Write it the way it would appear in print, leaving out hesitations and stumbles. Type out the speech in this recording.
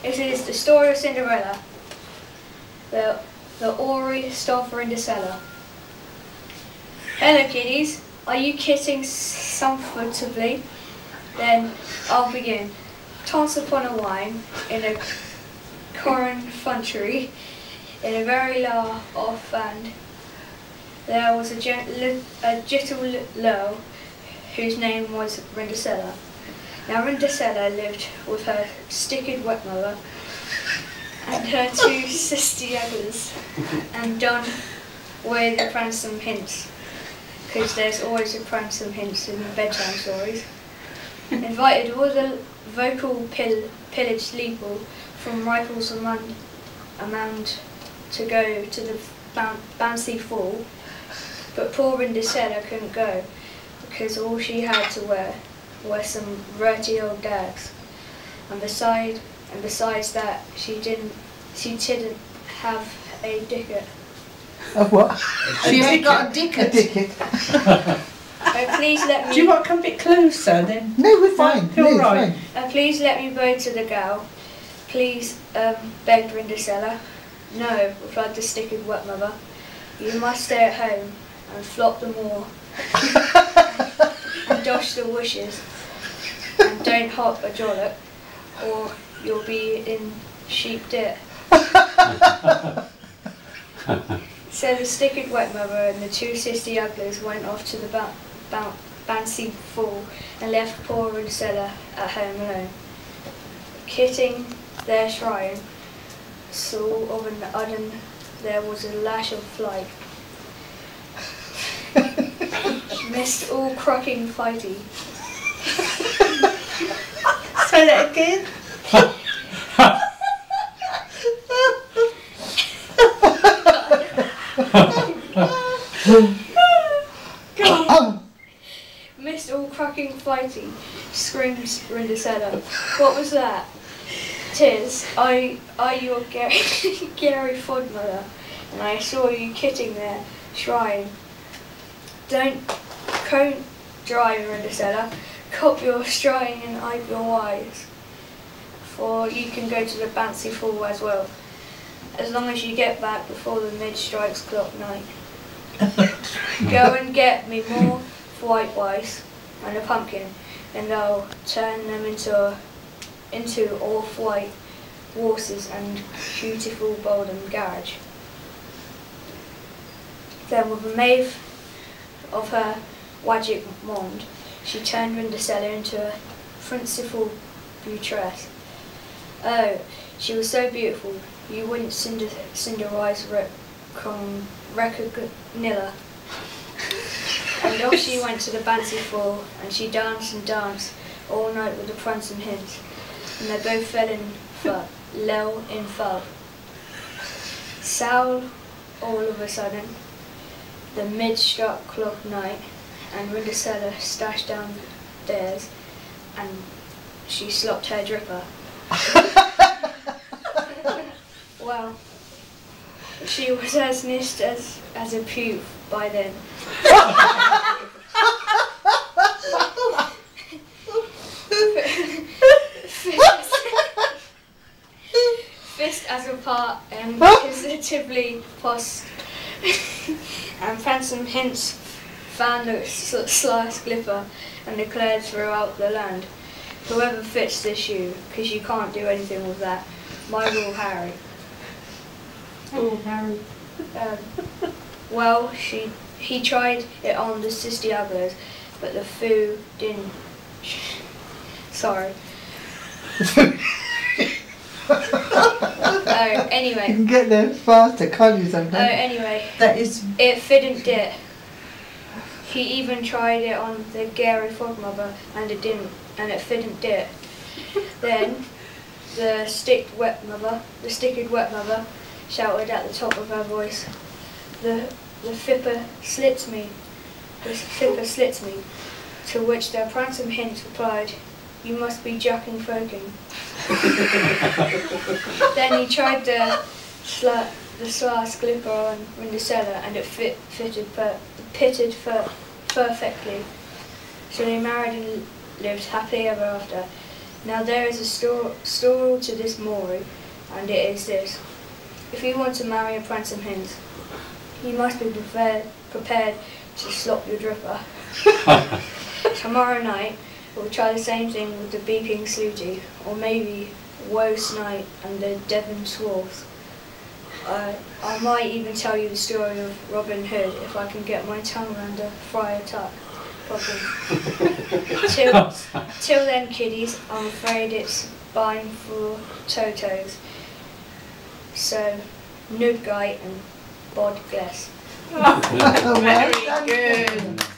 It is the story of Cinderella, the Ori stole for Cinderella. Hello kiddies, are you kissing comfortably? Then I'll begin. Once upon a time, in a cornfield, in a very far off land, there was a little girl whose name was Cinderella. Now Cinderella lived with her sticked wet mother and her two sister youngers, and done with the Pransome hints, because there's always a Pransome hints in bedtime stories. Invited all the vocal pillaged people from rifles amount to go to the bouncy fall, but poor Cinderella couldn't go because all she had to wear were some dirty old gags, and besides that she didn't have a dicket. Of what? She ain't got a dicket. A dicket. Please let me. Do you want to come a bit closer then? No, we're fine. You're no, right. Fine. Please let me go to the gal. Please, begged Cinderella. No, replied the sticked wet mother. You must stay at home and flop the moor and dosh the wishes, and don't hop a jollop, or you'll be in sheep debt. So the sticked wet mother and the two sister uglies went off to the bouncy fall and left poor Cinderella at home alone. Kitting their shrine, saw of an udden there was a lash of flight. Missed all crocking fighty. Say that again. Missed all crocking fighty, screamed Cinderella. What was that? 'Tis I your Gary Fodmother, and I saw you kitting their shrine. Don't dry, Cinderella. Cop your strine and wipe your wise, for you can go to the bouncy fall as well, as long as you get back before the mid-strikes clock night. Go and get me more white rice and a pumpkin, and I'll turn them into off-white horses and beautiful golden garage. Then with a wave of her magic wand, she turned Cinderella into a principal beautress. Oh, she was so beautiful, you wouldn't Cinderella's Nilla. And off she went to the bouncy fall, and she danced and danced all night with the Pransome hints, and they both fell in love. Sowl, all of a sudden, the mid-struck clock night, and Cinderella stashed downstairs, and she slopped her dripper. Well, she was as missed as a puke by then. Fist as a part and positively post and Pransome hints found the slice glipper and declared throughout the land, whoever fits this shoe, because you can't do anything with that, my rule Harry. Oh, Harry. Well, he tried it on the sister others, but the foo didn't. Sorry. Oh, anyway. You can get there faster, can't you, sometimes? Oh, anyway. That is. It didn't dit. He even tried it on the Gary Fogmother, and it didn't, and it didn't dit. Then the sticked wet mother shouted at the top of her voice, the fipper slits me, the fipper slits me, to which the Pransome hints replied, you must be jucking folking. Then he tried the slice glipper on Cinderella, and it fitted perfectly. So they married and lived happily ever after. Now there is a story to this moral, and it is this. If you want to marry a prince and hint, you must be prepared to slop your dripper. Tomorrow night, we'll try the same thing with the beeping Slooty, or maybe Woe Snight and the Devon Swarth. I might even tell you the story of Robin Hood if I can get my tongue around the Friar Tuck problem. Till then, kiddies, I'm afraid it's bye for Totos. So, Nud Guy and Bod Bless. Well Very done. good.